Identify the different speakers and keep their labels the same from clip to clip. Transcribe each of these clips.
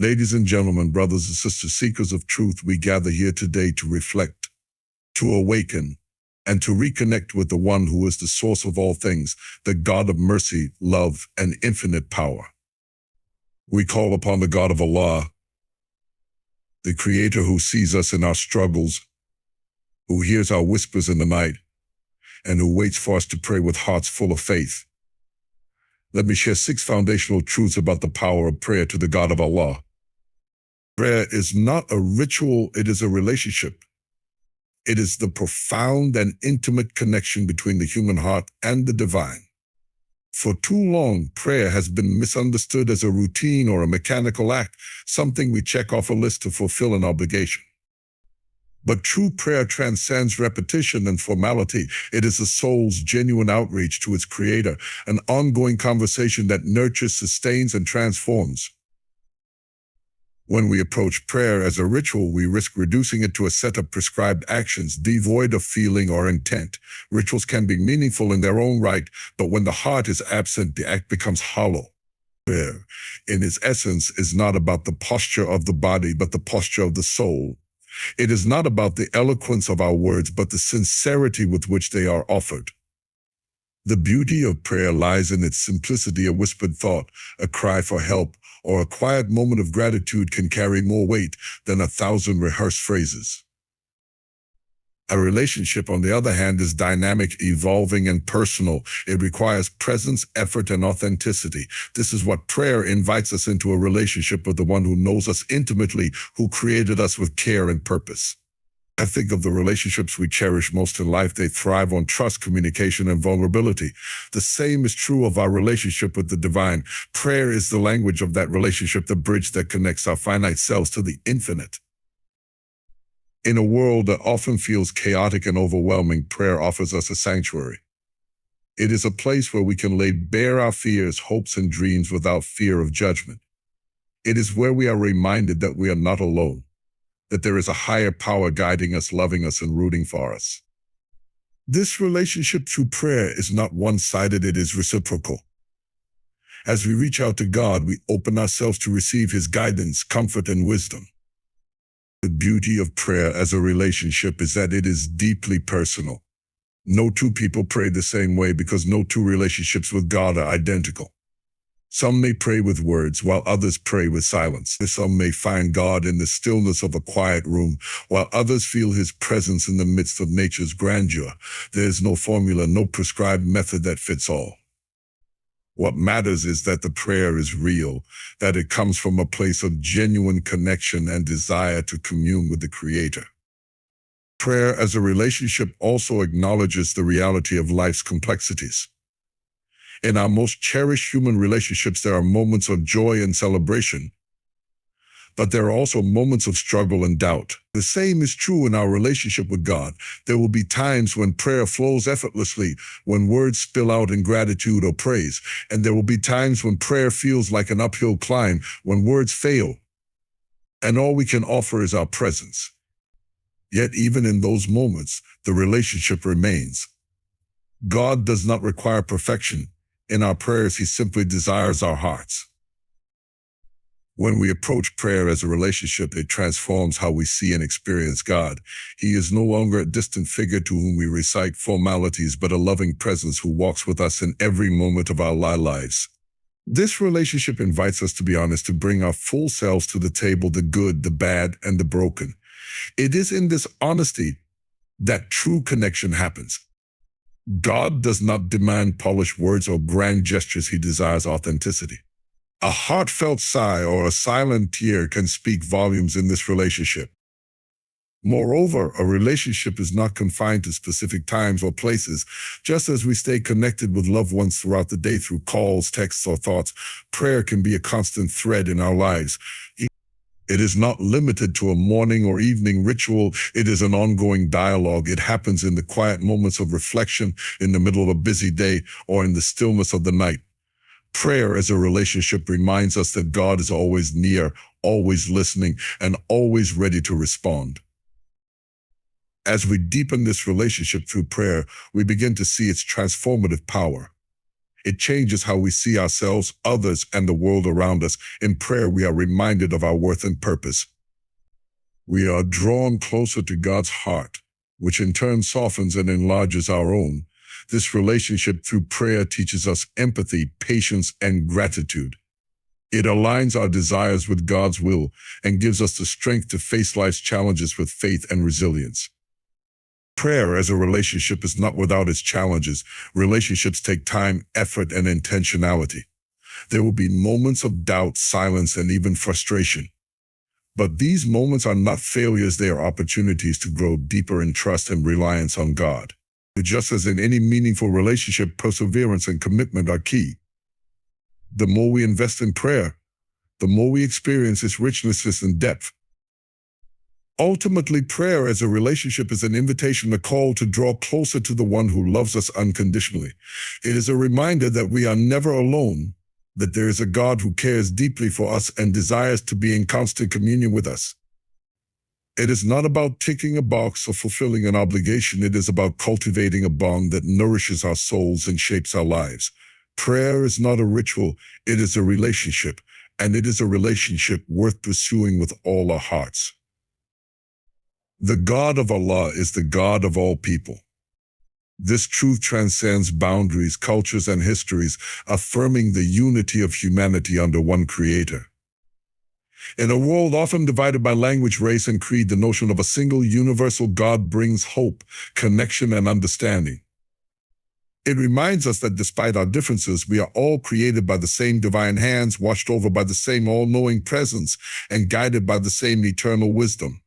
Speaker 1: Ladies and gentlemen, brothers and sisters, seekers of truth, we gather here today to reflect, to awaken, and to reconnect with the one who is the source of all things, the God of mercy, love, and infinite power. We call upon the God of Allah, the Creator who sees us in our struggles, who hears our whispers in the night, and who waits for us to pray with hearts full of faith. Let me share 6 foundational truths about the power of prayer to the God of Allah. Prayer is not a ritual, it is a relationship. It is the profound and intimate connection between the human heart and the divine. For too long, prayer has been misunderstood as a routine or a mechanical act, something we check off a list to fulfill an obligation. But true prayer transcends repetition and formality. It is the soul's genuine outreach to its Creator, an ongoing conversation that nurtures, sustains, and transforms. When we approach prayer as a ritual, we risk reducing it to a set of prescribed actions devoid of feeling or intent. Rituals can be meaningful in their own right, but when the heart is absent, the act becomes hollow. Prayer, in its essence, is not about the posture of the body, but the posture of the soul. It is not about the eloquence of our words, but the sincerity with which they are offered. The beauty of prayer lies in its simplicity. A whispered thought, a cry for help, or a quiet moment of gratitude can carry more weight than 1,000 rehearsed phrases. A relationship, on the other hand, is dynamic, evolving, and personal. It requires presence, effort, and authenticity. This is what prayer invites us into: a relationship with the one who knows us intimately, who created us with care and purpose. I think of the relationships we cherish most in life. They thrive on trust, communication, and vulnerability. The same is true of our relationship with the divine. Prayer is the language of that relationship, the bridge that connects our finite selves to the infinite. In a world that often feels chaotic and overwhelming, prayer offers us a sanctuary. It is a place where we can lay bare our fears, hopes, and dreams without fear of judgment. It is where we are reminded that we are not alone, that there is a higher power guiding us, loving us, and rooting for us. This relationship through prayer is not one-sided, it is reciprocal. As we reach out to God, we open ourselves to receive His guidance, comfort, and wisdom. The beauty of prayer as a relationship is that it is deeply personal. No two people pray the same way because no two relationships with God are identical. Some may pray with words, while others pray with silence. Some may find God in the stillness of a quiet room, while others feel His presence in the midst of nature's grandeur. There is no formula, no prescribed method that fits all. What matters is that the prayer is real, that it comes from a place of genuine connection and desire to commune with the Creator. Prayer as a relationship also acknowledges the reality of life's complexities. In our most cherished human relationships, there are moments of joy and celebration, but there are also moments of struggle and doubt. The same is true in our relationship with God. There will be times when prayer flows effortlessly, when words spill out in gratitude or praise, and there will be times when prayer feels like an uphill climb, when words fail, and all we can offer is our presence. Yet even in those moments, the relationship remains. God does not require perfection. In our prayers, He simply desires our hearts. When we approach prayer as a relationship, it transforms how we see and experience God. He is no longer a distant figure to whom we recite formalities, but a loving presence who walks with us in every moment of our lives. This relationship invites us to be honest, to bring our full selves to the table, the good, the bad, and the broken. It is in this honesty that true connection happens. God does not demand polished words or grand gestures. He desires authenticity. A heartfelt sigh or a silent tear can speak volumes in this relationship. Moreover, a relationship is not confined to specific times or places. Just as we stay connected with loved ones throughout the day through calls, texts, or thoughts, prayer can be a constant thread in our lives. It is not limited to a morning or evening ritual. It is an ongoing dialogue. It happens in the quiet moments of reflection, in the middle of a busy day, or in the stillness of the night. Prayer as a relationship reminds us that God is always near, always listening, and always ready to respond. As we deepen this relationship through prayer, we begin to see its transformative power. It changes how we see ourselves, others, and the world around us. In prayer, we are reminded of our worth and purpose. We are drawn closer to God's heart, which in turn softens and enlarges our own. This relationship through prayer teaches us empathy, patience, and gratitude. It aligns our desires with God's will and gives us the strength to face life's challenges with faith and resilience. Prayer as a relationship is not without its challenges. Relationships take time, effort, and intentionality. There will be moments of doubt, silence, and even frustration. But these moments are not failures, they are opportunities to grow deeper in trust and reliance on God. Just as in any meaningful relationship, perseverance and commitment are key. The more we invest in prayer, the more we experience its richness and depth. Ultimately, prayer as a relationship is an invitation, a call to draw closer to the one who loves us unconditionally. It is a reminder that we are never alone, that there is a God who cares deeply for us and desires to be in constant communion with us. It is not about ticking a box or fulfilling an obligation. It is about cultivating a bond that nourishes our souls and shapes our lives. Prayer is not a ritual, it is a relationship, and it is a relationship worth pursuing with all our hearts. The God of Allah is the God of all people. This truth transcends boundaries, cultures, and histories, affirming the unity of humanity under one Creator. In a world often divided by language, race, and creed, the notion of a single universal God brings hope, connection, and understanding. It reminds us that despite our differences, we are all created by the same divine hands, watched over by the same all-knowing presence, and guided by the same eternal wisdom.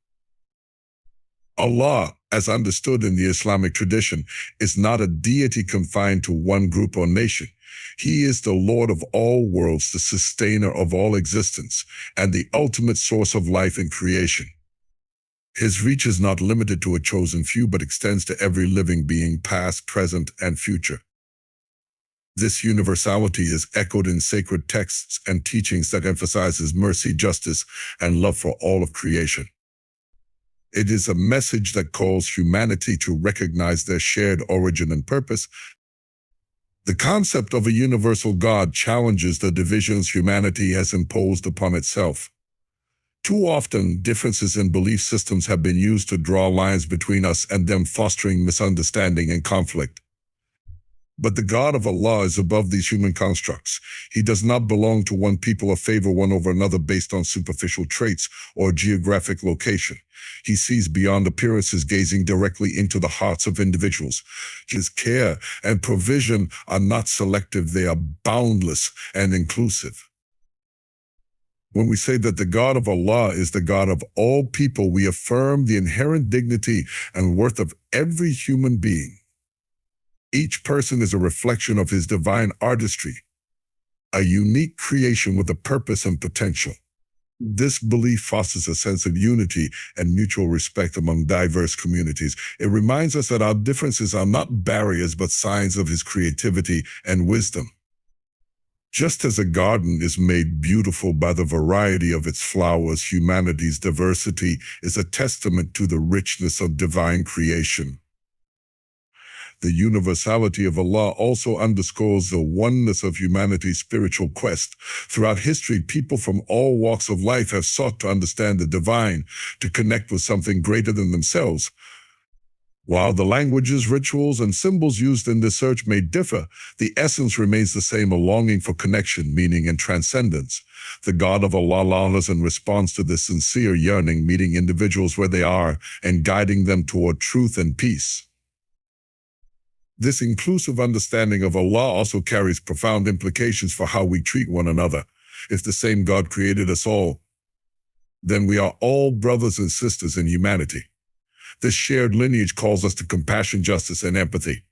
Speaker 1: Allah, as understood in the Islamic tradition, is not a deity confined to one group or nation. He is the Lord of all worlds, the sustainer of all existence, and the ultimate source of life and creation. His reach is not limited to a chosen few, but extends to every living being, past, present, and future. This universality is echoed in sacred texts and teachings that emphasizes mercy, justice, and love for all of creation. It is a message that calls humanity to recognize their shared origin and purpose. The concept of a universal God challenges the divisions humanity has imposed upon itself. Too often, differences in belief systems have been used to draw lines between us and them, fostering misunderstanding and conflict. But the God of Allah is above these human constructs. He does not belong to one people or favor one over another based on superficial traits or geographic location. He sees beyond appearances, gazing directly into the hearts of individuals. His care and provision are not selective, they are boundless and inclusive. When we say that the God of Allah is the God of all people, we affirm the inherent dignity and worth of every human being. Each person is a reflection of his divine artistry, a unique creation with a purpose and potential. This belief fosters a sense of unity and mutual respect among diverse communities. It reminds us that our differences are not barriers, but signs of his creativity and wisdom. Just as a garden is made beautiful by the variety of its flowers, humanity's diversity is a testament to the richness of divine creation. The universality of Allah also underscores the oneness of humanity's spiritual quest. Throughout history, people from all walks of life have sought to understand the divine, to connect with something greater than themselves. While the languages, rituals, and symbols used in this search may differ, the essence remains the same: a longing for connection, meaning, and transcendence. The God of Allah honors and responds to this sincere yearning, meeting individuals where they are and guiding them toward truth and peace. This inclusive understanding of Allah also carries profound implications for how we treat one another. If the same God created us all, then we are all brothers and sisters in humanity. This shared lineage calls us to compassion, justice, and empathy.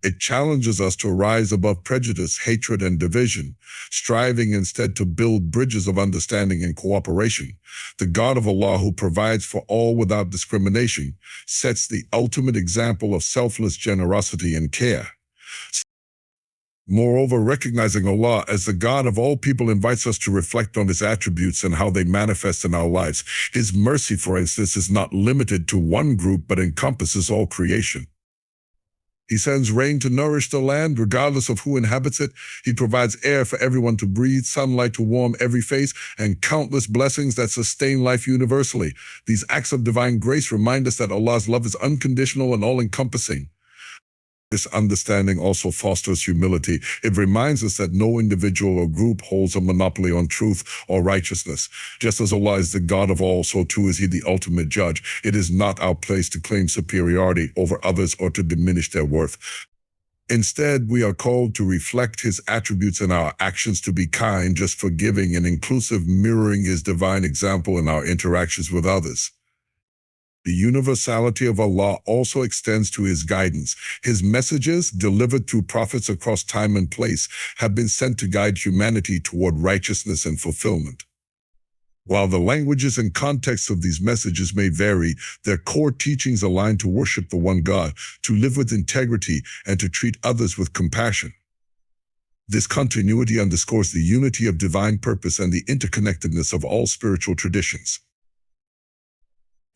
Speaker 1: It challenges us to rise above prejudice, hatred, and division, striving instead to build bridges of understanding and cooperation. The God of Allah, who provides for all without discrimination, sets the ultimate example of selfless generosity and care. Moreover, recognizing Allah as the God of all people invites us to reflect on His attributes and how they manifest in our lives. His mercy, for instance, is not limited to one group but encompasses all creation. He sends rain to nourish the land, regardless of who inhabits it. He provides air for everyone to breathe, sunlight to warm every face, and countless blessings that sustain life universally. These acts of divine grace remind us that Allah's love is unconditional and all-encompassing. This understanding also fosters humility. It reminds us that no individual or group holds a monopoly on truth or righteousness. Just as Allah is the God of all, so too is He the ultimate judge. It is not our place to claim superiority over others or to diminish their worth. Instead, we are called to reflect His attributes in our actions, to be kind, just, forgiving, and inclusive, mirroring His divine example in our interactions with others. The universality of Allah also extends to His guidance. His messages, delivered through prophets across time and place, have been sent to guide humanity toward righteousness and fulfillment. While the languages and contexts of these messages may vary, their core teachings align to worship the one God, to live with integrity, and to treat others with compassion. This continuity underscores the unity of divine purpose and the interconnectedness of all spiritual traditions.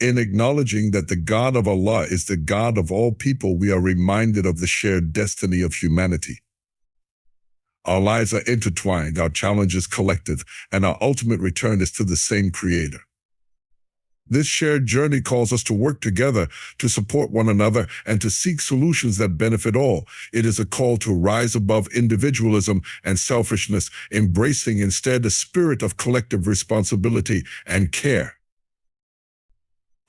Speaker 1: In acknowledging that the God of Allah is the God of all people, we are reminded of the shared destiny of humanity. Our lives are intertwined, our challenges collective, and our ultimate return is to the same Creator. This shared journey calls us to work together, to support one another, and to seek solutions that benefit all. It is a call to rise above individualism and selfishness, embracing instead a spirit of collective responsibility and care.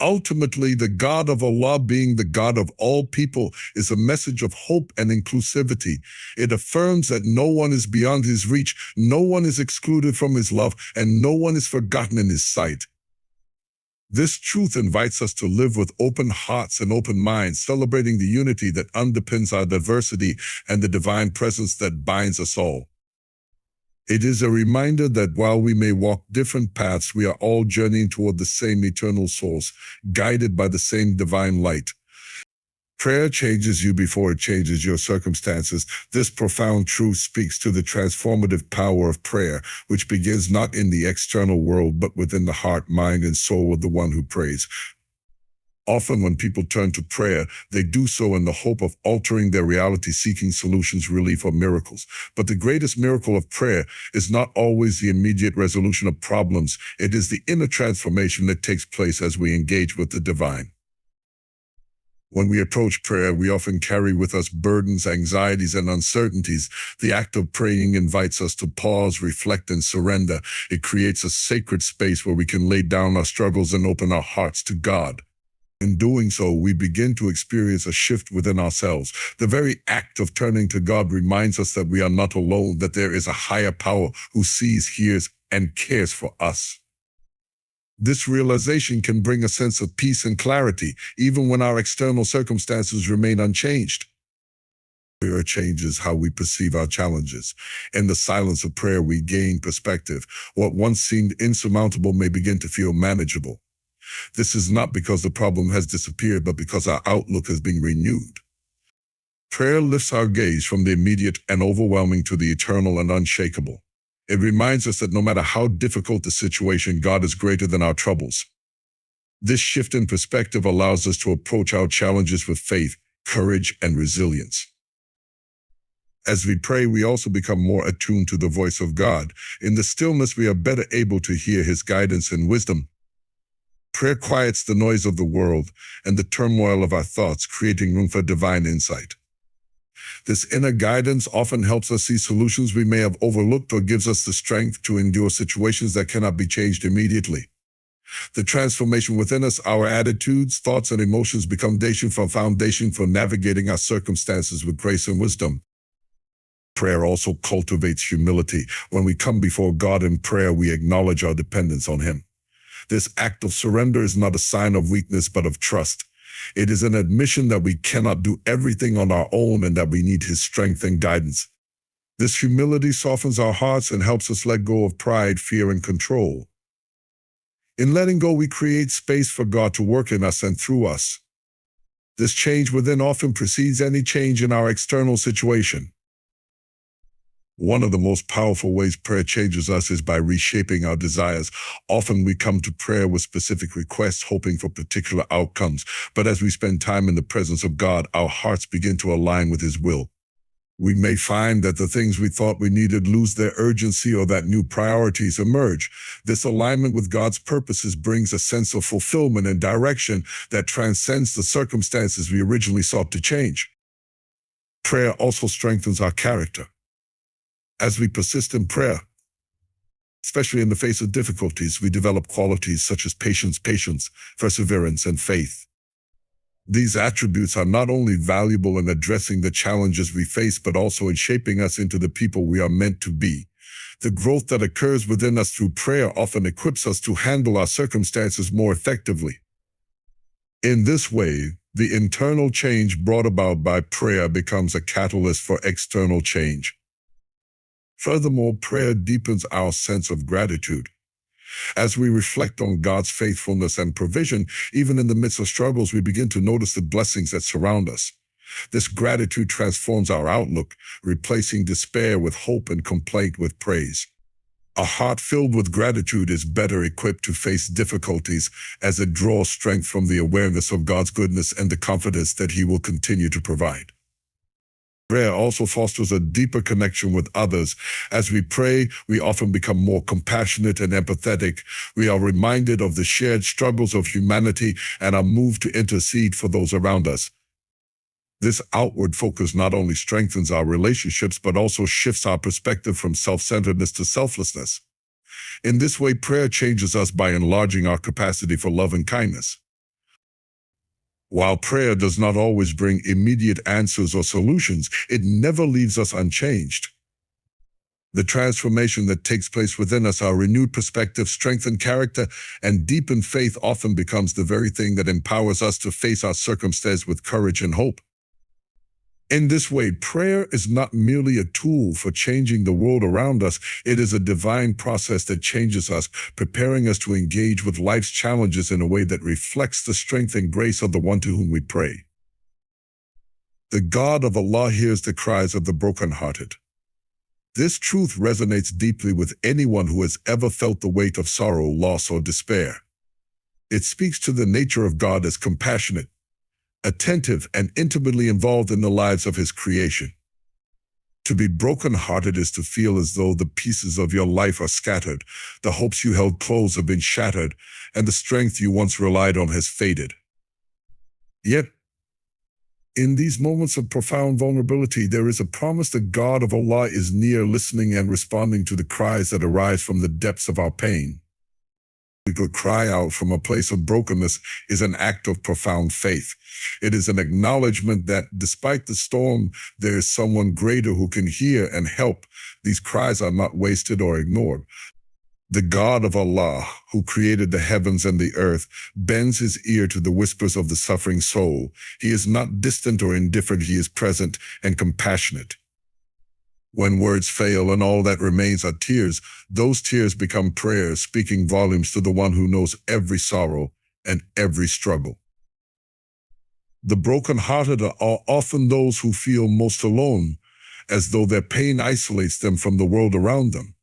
Speaker 1: Ultimately, the God of Allah, being the God of all people, is a message of hope and inclusivity. It affirms that no one is beyond His reach, no one is excluded from His love, and no one is forgotten in His sight. This truth invites us to live with open hearts and open minds, celebrating the unity that underpins our diversity and the divine presence that binds us all. It is a reminder that while we may walk different paths, we are all journeying toward the same eternal source, guided by the same divine light. Prayer changes you before it changes your circumstances. This profound truth speaks to the transformative power of prayer, which begins not in the external world, but within the heart, mind, and soul of the one who prays. Often when people turn to prayer, they do so in the hope of altering their reality, seeking solutions, relief, or miracles. But the greatest miracle of prayer is not always the immediate resolution of problems. It is the inner transformation that takes place as we engage with the divine. When we approach prayer, we often carry with us burdens, anxieties, and uncertainties. The act of praying invites us to pause, reflect, and surrender. It creates a sacred space where we can lay down our struggles and open our hearts to God. In doing so, we begin to experience a shift within ourselves. The very act of turning to God reminds us that we are not alone, that there is a higher power who sees, hears, and cares for us. This realization can bring a sense of peace and clarity, even when our external circumstances remain unchanged. Prayer changes how we perceive our challenges. In the silence of prayer, we gain perspective. What once seemed insurmountable may begin to feel manageable. This is not because the problem has disappeared, but because our outlook has been renewed. Prayer lifts our gaze from the immediate and overwhelming to the eternal and unshakable. It reminds us that no matter how difficult the situation, God is greater than our troubles. This shift in perspective allows us to approach our challenges with faith, courage, and resilience. As we pray, we also become more attuned to the voice of God. In the stillness, we are better able to hear His guidance and wisdom. Prayer quiets the noise of the world and the turmoil of our thoughts, creating room for divine insight. This inner guidance often helps us see solutions we may have overlooked or gives us the strength to endure situations that cannot be changed immediately. The transformation within us, our attitudes, thoughts, and emotions become foundation for navigating our circumstances with grace and wisdom. Prayer also cultivates humility. When we come before God in prayer, we acknowledge our dependence on Him. This act of surrender is not a sign of weakness, but of trust. It is an admission that we cannot do everything on our own and that we need His strength and guidance. This humility softens our hearts and helps us let go of pride, fear, and control. In letting go, we create space for God to work in us and through us. This change within often precedes any change in our external situation. One of the most powerful ways prayer changes us is by reshaping our desires. Often we come to prayer with specific requests, hoping for particular outcomes. But as we spend time in the presence of God, our hearts begin to align with His will. We may find that the things we thought we needed lose their urgency or that new priorities emerge. This alignment with God's purposes brings a sense of fulfillment and direction that transcends the circumstances we originally sought to change. Prayer also strengthens our character. As we persist in prayer, especially in the face of difficulties, we develop qualities such as patience, perseverance, and faith. These attributes are not only valuable in addressing the challenges we face, but also in shaping us into the people we are meant to be. The growth that occurs within us through prayer often equips us to handle our circumstances more effectively. In this way, the internal change brought about by prayer becomes a catalyst for external change. Furthermore, prayer deepens our sense of gratitude. As we reflect on God's faithfulness and provision, even in the midst of struggles, we begin to notice the blessings that surround us. This gratitude transforms our outlook, replacing despair with hope and complaint with praise. A heart filled with gratitude is better equipped to face difficulties, as it draws strength from the awareness of God's goodness and the confidence that He will continue to provide. Prayer also fosters a deeper connection with others. As we pray, we often become more compassionate and empathetic. We are reminded of the shared struggles of humanity and are moved to intercede for those around us. This outward focus not only strengthens our relationships, but also shifts our perspective from self-centeredness to selflessness. In this way, prayer changes us by enlarging our capacity for love and kindness. While prayer does not always bring immediate answers or solutions, it never leaves us unchanged. The transformation that takes place within us, our renewed perspective, strengthened character, and deepened faith often becomes the very thing that empowers us to face our circumstance with courage and hope. In this way, prayer is not merely a tool for changing the world around us. It is a divine process that changes us, preparing us to engage with life's challenges in a way that reflects the strength and grace of the one to whom we pray. The God of Allah hears the cries of the brokenhearted. This truth resonates deeply with anyone who has ever felt the weight of sorrow, loss, or despair. It speaks to the nature of God as compassionate, attentive, and intimately involved in the lives of His creation. To be brokenhearted is to feel as though the pieces of your life are scattered, the hopes you held close have been shattered, and the strength you once relied on has faded. Yet, in these moments of profound vulnerability, there is a promise that God of Allah is near, listening and responding to the cries that arise from the depths of our pain. To cry out from a place of brokenness is an act of profound faith. It is an acknowledgement that despite the storm, there is someone greater who can hear and help. These cries are not wasted or ignored. The God of Allah, who created the heavens and the earth, bends His ear to the whispers of the suffering soul. He is not distant or indifferent. He is present and compassionate. When words fail and all that remains are tears, those tears become prayers, speaking volumes to the one who knows every sorrow and every struggle. The brokenhearted are often those who feel most alone, as though their pain isolates them from the world around them.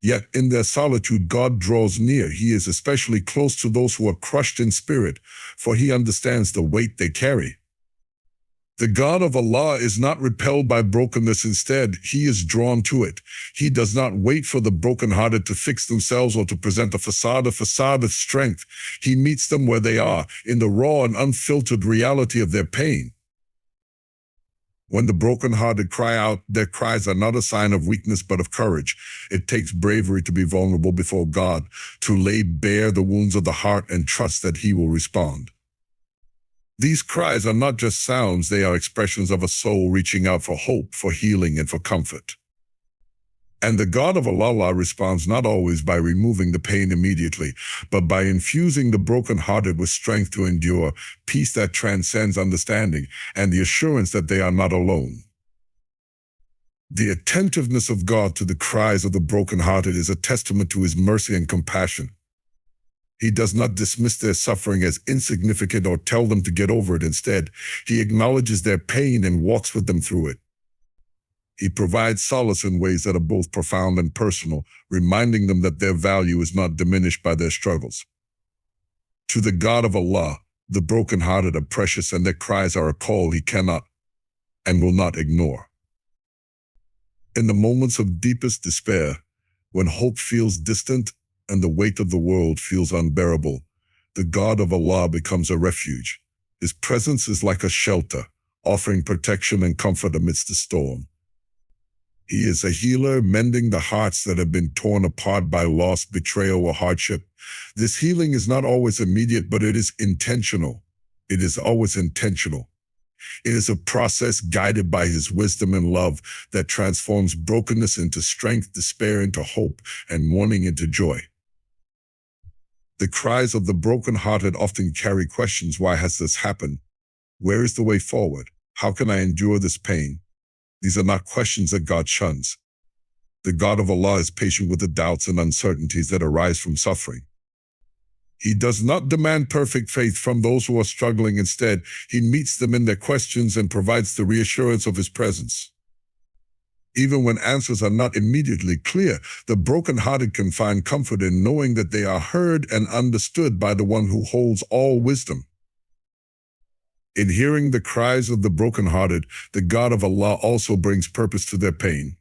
Speaker 1: Yet in their solitude, God draws near. He is especially close to those who are crushed in spirit, for He understands the weight they carry. The God of Allah is not repelled by brokenness. Instead, He is drawn to it. He does not wait for the brokenhearted to fix themselves or to present a facade of strength. He meets them where they are, in the raw and unfiltered reality of their pain. When the brokenhearted cry out, their cries are not a sign of weakness but of courage. It takes bravery to be vulnerable before God, to lay bare the wounds of the heart and trust that He will respond. These cries are not just sounds, they are expressions of a soul reaching out for hope, for healing, and for comfort. And the God of Allah responds not always by removing the pain immediately, but by infusing the brokenhearted with strength to endure, peace that transcends understanding, and the assurance that they are not alone. The attentiveness of God to the cries of the brokenhearted is a testament to His mercy and compassion. He does not dismiss their suffering as insignificant or tell them to get over it. Instead, He acknowledges their pain and walks with them through it. He provides solace in ways that are both profound and personal, reminding them that their value is not diminished by their struggles. To the God of Allah, the brokenhearted are precious, and their cries are a call he cannot and will not ignore. In the moments of deepest despair, when hope feels distant and the weight of the world feels unbearable, the God of Allah becomes a refuge. His presence is like a shelter, offering protection and comfort amidst the storm. He is a healer, mending the hearts that have been torn apart by loss, betrayal, or hardship. This healing is not always immediate, but it is intentional. It is always intentional. It is a process guided by his wisdom and love that transforms brokenness into strength, despair into hope, and mourning into joy. The cries of the brokenhearted often carry questions. Why has this happened? Where is the way forward? How can I endure this pain? These are not questions that God shuns. The God of Allah is patient with the doubts and uncertainties that arise from suffering. He does not demand perfect faith from those who are struggling. Instead, he meets them in their questions and provides the reassurance of his presence. Even when answers are not immediately clear, the brokenhearted can find comfort in knowing that they are heard and understood by the one who holds all wisdom. In hearing the cries of the brokenhearted, the God of Allah also brings purpose to their pain.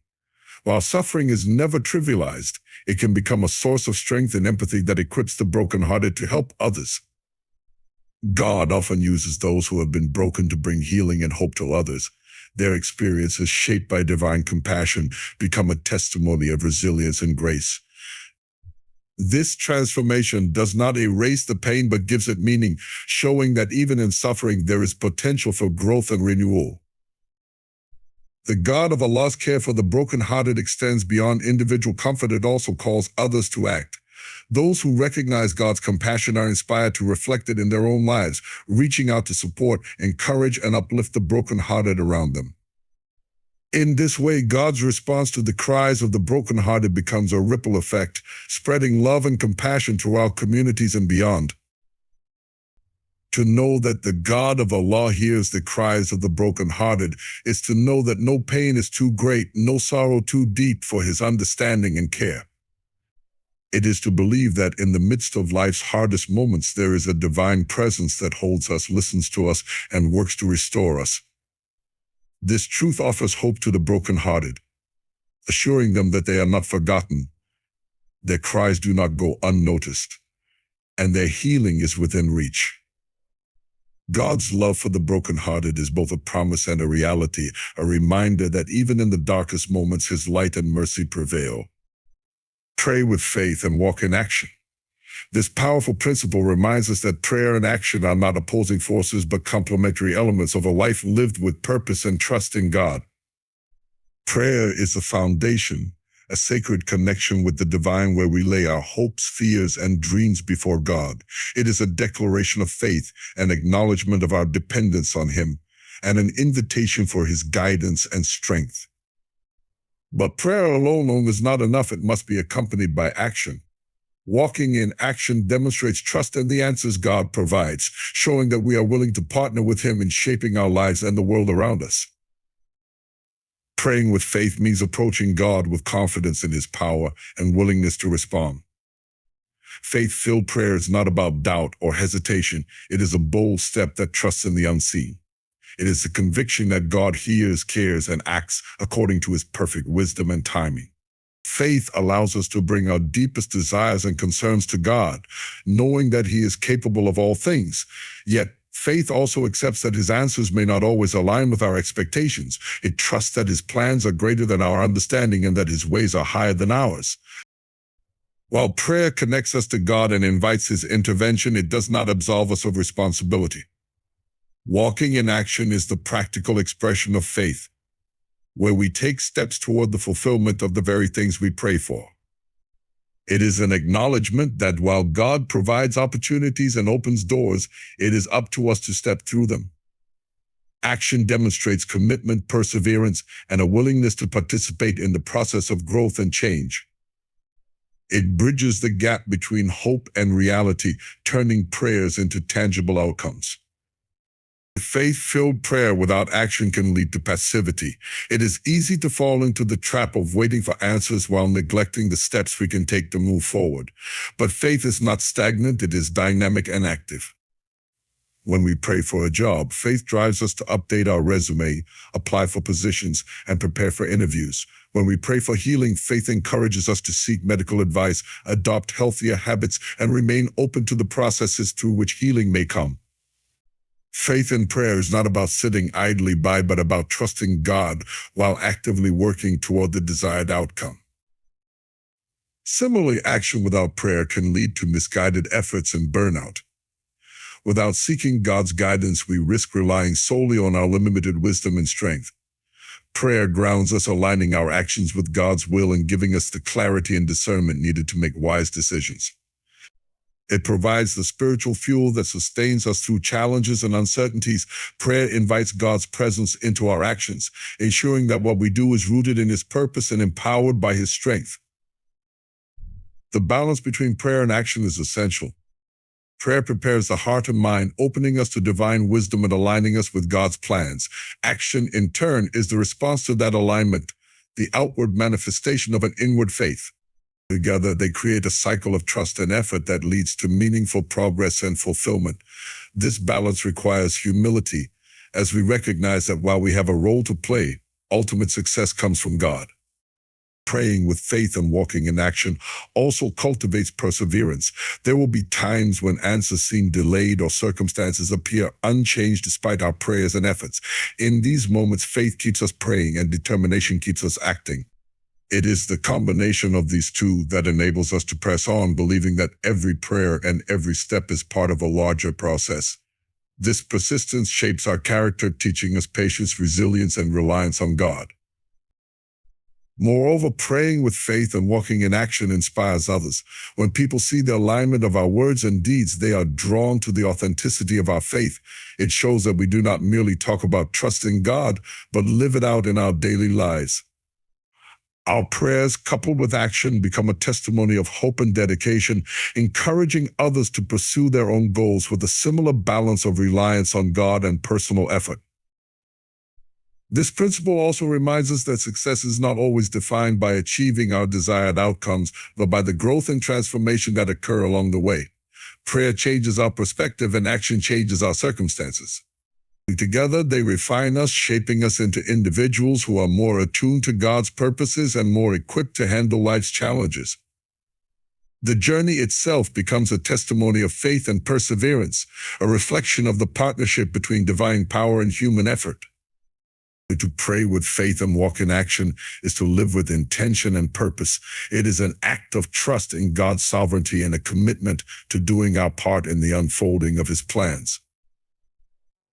Speaker 1: While suffering is never trivialized, it can become a source of strength and empathy that equips the brokenhearted to help others. God often uses those who have been broken to bring healing and hope to others. Their experiences, shaped by divine compassion, become a testimony of resilience and grace. This transformation does not erase the pain but gives it meaning, showing that even in suffering there is potential for growth and renewal. The God of Allah's care for the brokenhearted extends beyond individual comfort. It also calls others to act. Those who recognize God's compassion are inspired to reflect it in their own lives, reaching out to support, encourage, and uplift the brokenhearted around them. In this way, God's response to the cries of the brokenhearted becomes a ripple effect, spreading love and compassion throughout communities and beyond. To know that the God of Allah hears the cries of the brokenhearted is to know that no pain is too great, no sorrow too deep for his understanding and care. It is to believe that in the midst of life's hardest moments, there is a divine presence that holds us, listens to us, and works to restore us. This truth offers hope to the brokenhearted, assuring them that they are not forgotten, their cries do not go unnoticed, and their healing is within reach. God's love for the brokenhearted is both a promise and a reality, a reminder that even in the darkest moments, his light and mercy prevail. Pray with faith and walk in action. This powerful principle reminds us that prayer and action are not opposing forces but complementary elements of a life lived with purpose and trust in God. Prayer is the foundation, a sacred connection with the divine where we lay our hopes, fears, and dreams before God. It is a declaration of faith, an acknowledgement of our dependence on him, and an invitation for his guidance and strength. But prayer alone is not enough. It must be accompanied by action. Walking in action demonstrates trust in the answers God provides, showing that we are willing to partner with him in shaping our lives and the world around us. Praying with faith means approaching God with confidence in his power and willingness to respond. Faith-filled prayer is not about doubt or hesitation. It is a bold step that trusts in the unseen. It is the conviction that God hears, cares, and acts according to his perfect wisdom and timing. Faith allows us to bring our deepest desires and concerns to God, knowing that he is capable of all things. Yet, faith also accepts that his answers may not always align with our expectations. It trusts that his plans are greater than our understanding and that his ways are higher than ours. While prayer connects us to God and invites his intervention, it does not absolve us of responsibility. Walking in action is the practical expression of faith, where we take steps toward the fulfillment of the very things we pray for. It is an acknowledgement that while God provides opportunities and opens doors, it is up to us to step through them. Action demonstrates commitment, perseverance, and a willingness to participate in the process of growth and change. It bridges the gap between hope and reality, turning prayers into tangible outcomes. Faith-filled prayer without action can lead to passivity. It is easy to fall into the trap of waiting for answers while neglecting the steps we can take to move forward. But faith is not stagnant, it is dynamic and active. When we pray for a job, faith drives us to update our resume, apply for positions, and prepare for interviews. When we pray for healing, faith encourages us to seek medical advice, adopt healthier habits, and remain open to the processes through which healing may come. Faith in prayer is not about sitting idly by, but about trusting God while actively working toward the desired outcome. Similarly, action without prayer can lead to misguided efforts and burnout. Without seeking God's guidance, we risk relying solely on our limited wisdom and strength. Prayer grounds us, aligning our actions with God's will and giving us the clarity and discernment needed to make wise decisions. It provides the spiritual fuel that sustains us through challenges and uncertainties. Prayer invites God's presence into our actions, ensuring that what we do is rooted in His purpose and empowered by His strength. The balance between prayer and action is essential. Prayer prepares the heart and mind, opening us to divine wisdom and aligning us with God's plans. Action, in turn, is the response to that alignment, the outward manifestation of an inward faith. Together, they create a cycle of trust and effort that leads to meaningful progress and fulfillment. This balance requires humility, as we recognize that while we have a role to play, ultimate success comes from God. Praying with faith and walking in action also cultivates perseverance. There will be times when answers seem delayed or circumstances appear unchanged despite our prayers and efforts. In these moments, faith keeps us praying and determination keeps us acting. It is the combination of these two that enables us to press on, believing that every prayer and every step is part of a larger process. This persistence shapes our character, teaching us patience, resilience, and reliance on God. Moreover, praying with faith and walking in action inspires others. When people see the alignment of our words and deeds, they are drawn to the authenticity of our faith. It shows that we do not merely talk about trusting God, but live it out in our daily lives. Our prayers, coupled with action, become a testimony of hope and dedication, encouraging others to pursue their own goals with a similar balance of reliance on God and personal effort. This principle also reminds us that success is not always defined by achieving our desired outcomes, but by the growth and transformation that occur along the way. Prayer changes our perspective and action changes our circumstances. Together, they refine us, shaping us into individuals who are more attuned to God's purposes and more equipped to handle life's challenges. The journey itself becomes a testimony of faith and perseverance, a reflection of the partnership between divine power and human effort. To pray with faith and walk in action is to live with intention and purpose. It is an act of trust in God's sovereignty and a commitment to doing our part in the unfolding of His plans.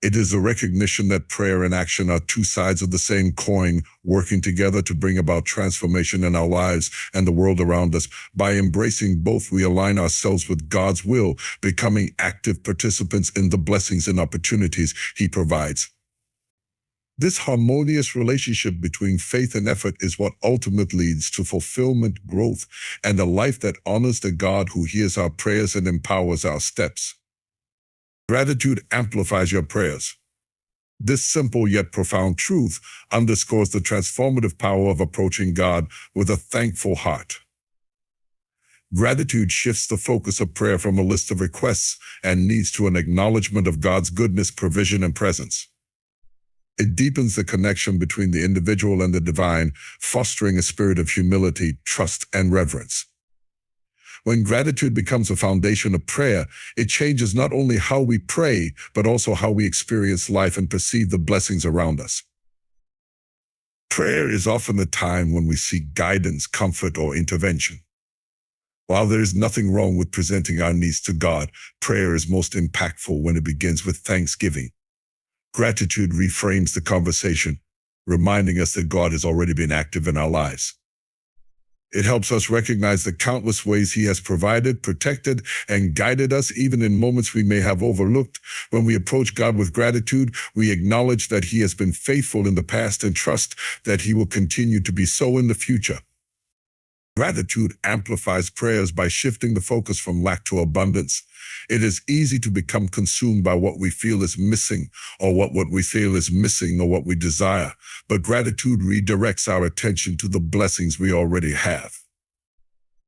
Speaker 1: It is a recognition that prayer and action are two sides of the same coin, working together to bring about transformation in our lives and the world around us. By embracing both, we align ourselves with God's will, becoming active participants in the blessings and opportunities He provides. This harmonious relationship between faith and effort is what ultimately leads to fulfillment, growth, and a life that honors the God who hears our prayers and empowers our steps. Gratitude amplifies your prayers. This simple yet profound truth underscores the transformative power of approaching God with a thankful heart. Gratitude shifts the focus of prayer from a list of requests and needs to an acknowledgement of God's goodness, provision, and presence. It deepens the connection between the individual and the divine, fostering a spirit of humility, trust, and reverence. When gratitude becomes a foundation of prayer, it changes not only how we pray, but also how we experience life and perceive the blessings around us. Prayer is often the time when we seek guidance, comfort, or intervention. While there is nothing wrong with presenting our needs to God, prayer is most impactful when it begins with thanksgiving. Gratitude reframes the conversation, reminding us that God has already been active in our lives. It helps us recognize the countless ways He has provided, protected, and guided us, even in moments we may have overlooked. When we approach God with gratitude, we acknowledge that He has been faithful in the past and trust that He will continue to be so in the future. Gratitude amplifies prayers by shifting the focus from lack to abundance. It is easy to become consumed by what we feel is missing, or what we feel is missing, or what we desire. But gratitude redirects our attention to the blessings we already have.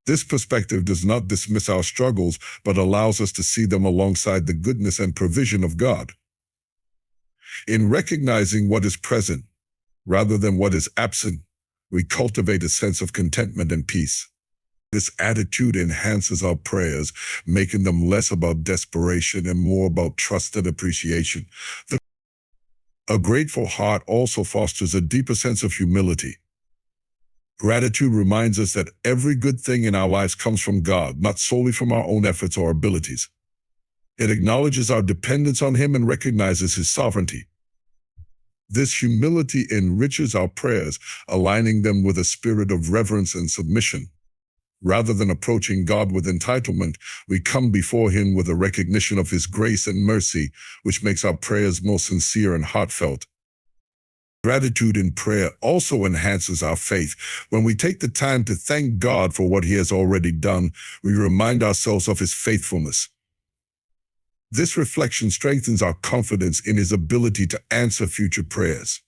Speaker 1: This perspective does not dismiss our struggles, but allows us to see them alongside the goodness and provision of God. In recognizing what is present, rather than what is absent, we cultivate a sense of contentment and peace. This attitude enhances our prayers, making them less about desperation and more about trust and appreciation. A grateful heart also fosters a deeper sense of humility. Gratitude reminds us that every good thing in our lives comes from God, not solely from our own efforts or abilities. It acknowledges our dependence on Him and recognizes His sovereignty. This humility enriches our prayers, aligning them with a spirit of reverence and submission. Rather than approaching God with entitlement, we come before Him with a recognition of His grace and mercy, which makes our prayers more sincere and heartfelt. Gratitude in prayer also enhances our faith. When we take the time to thank God for what He has already done, we remind ourselves of His faithfulness. This reflection strengthens our confidence in His ability to answer future prayers.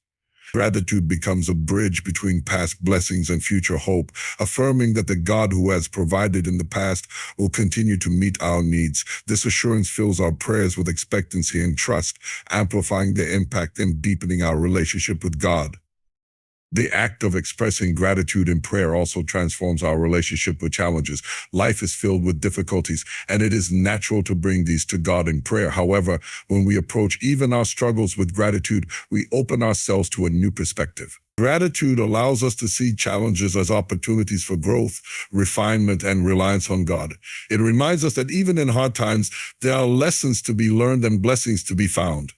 Speaker 1: Gratitude becomes a bridge between past blessings and future hope, affirming that the God who has provided in the past will continue to meet our needs. This assurance fills our prayers with expectancy and trust, amplifying their impact and deepening our relationship with God. The act of expressing gratitude in prayer also transforms our relationship with challenges. Life is filled with difficulties, and it is natural to bring these to God in prayer. However, when we approach even our struggles with gratitude, we open ourselves to a new perspective. Gratitude allows us to see challenges as opportunities for growth, refinement, and reliance on God. It reminds us that even in hard times, there are lessons to be learned and blessings to be found.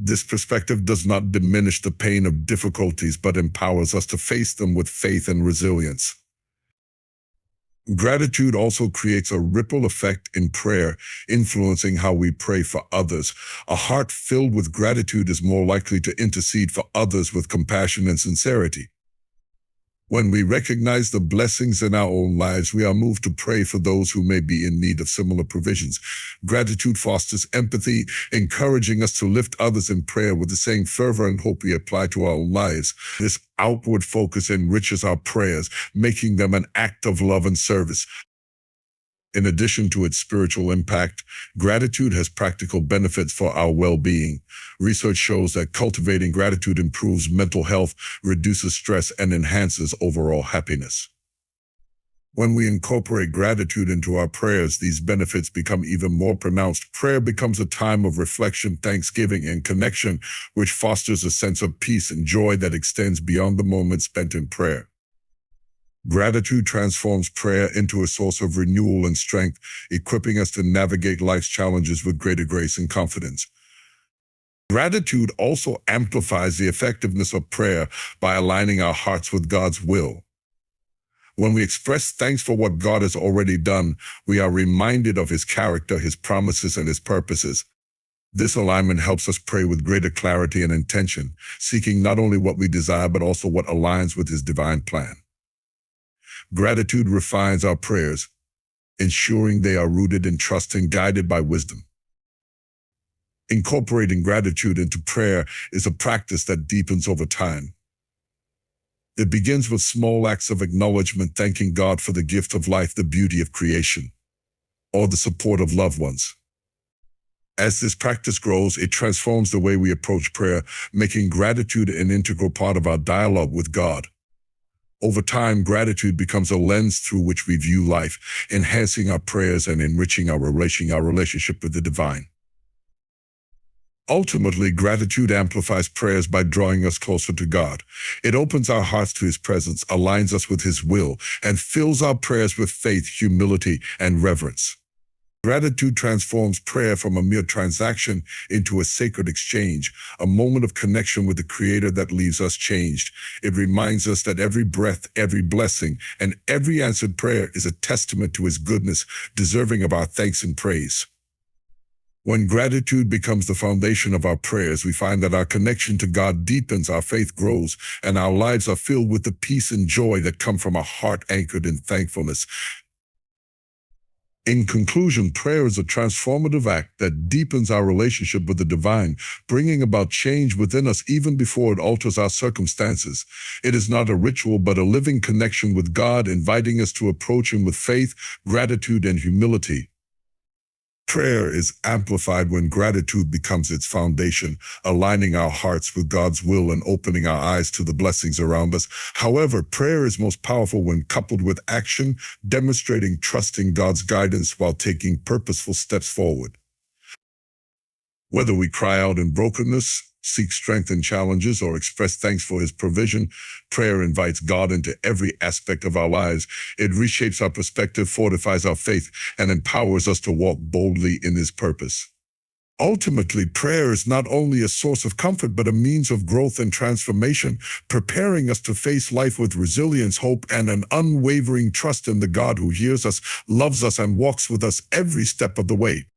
Speaker 1: This perspective does not diminish the pain of difficulties, but empowers us to face them with faith and resilience. Gratitude also creates a ripple effect in prayer, influencing how we pray for others. A heart filled with gratitude is more likely to intercede for others with compassion and sincerity. When we recognize the blessings in our own lives, we are moved to pray for those who may be in need of similar provisions. Gratitude fosters empathy, encouraging us to lift others in prayer with the same fervor and hope we apply to our own lives. This outward focus enriches our prayers, making them an act of love and service. In addition to its spiritual impact, gratitude has practical benefits for our well-being. Research shows that cultivating gratitude improves mental health, reduces stress, and enhances overall happiness. When we incorporate gratitude into our prayers, these benefits become even more pronounced. Prayer becomes a time of reflection, thanksgiving, and connection, which fosters a sense of peace and joy that extends beyond the moment spent in prayer. Gratitude transforms prayer into a source of renewal and strength, equipping us to navigate life's challenges with greater grace and confidence. Gratitude also amplifies the effectiveness of prayer by aligning our hearts with God's will. When we express thanks for what God has already done, we are reminded of His character, His promises, and His purposes. This alignment helps us pray with greater clarity and intention, seeking not only what we desire, but also what aligns with His divine plan. Gratitude refines our prayers, ensuring they are rooted in trust and guided by wisdom. Incorporating gratitude into prayer is a practice that deepens over time. It begins with small acts of acknowledgement, thanking God for the gift of life, the beauty of creation, or the support of loved ones. As this practice grows, it transforms the way we approach prayer, making gratitude an integral part of our dialogue with God. Over time, gratitude becomes a lens through which we view life, enhancing our prayers and enriching our relationship with the divine. Ultimately, gratitude amplifies prayers by drawing us closer to God. It opens our hearts to His presence, aligns us with His will, and fills our prayers with faith, humility, and reverence. Gratitude transforms prayer from a mere transaction into a sacred exchange, a moment of connection with the Creator that leaves us changed. It reminds us that every breath, every blessing, and every answered prayer is a testament to His goodness, deserving of our thanks and praise. When gratitude becomes the foundation of our prayers, we find that our connection to God deepens, our faith grows, and our lives are filled with the peace and joy that come from a heart anchored in thankfulness. In conclusion, prayer is a transformative act that deepens our relationship with the divine, bringing about change within us even before it alters our circumstances. It is not a ritual, but a living connection with God, inviting us to approach Him with faith, gratitude, and humility. Prayer is amplified when gratitude becomes its foundation, aligning our hearts with God's will and opening our eyes to the blessings around us. However, prayer is most powerful when coupled with action, demonstrating trust in God's guidance while taking purposeful steps forward. Whether we cry out in brokenness, seek strength in challenges, or express thanks for His provision, prayer invites God into every aspect of our lives. It reshapes our perspective, fortifies our faith, and empowers us to walk boldly in His purpose. Ultimately, prayer is not only a source of comfort, but a means of growth and transformation, preparing us to face life with resilience, hope, and an unwavering trust in the God who hears us, loves us, and walks with us every step of the way.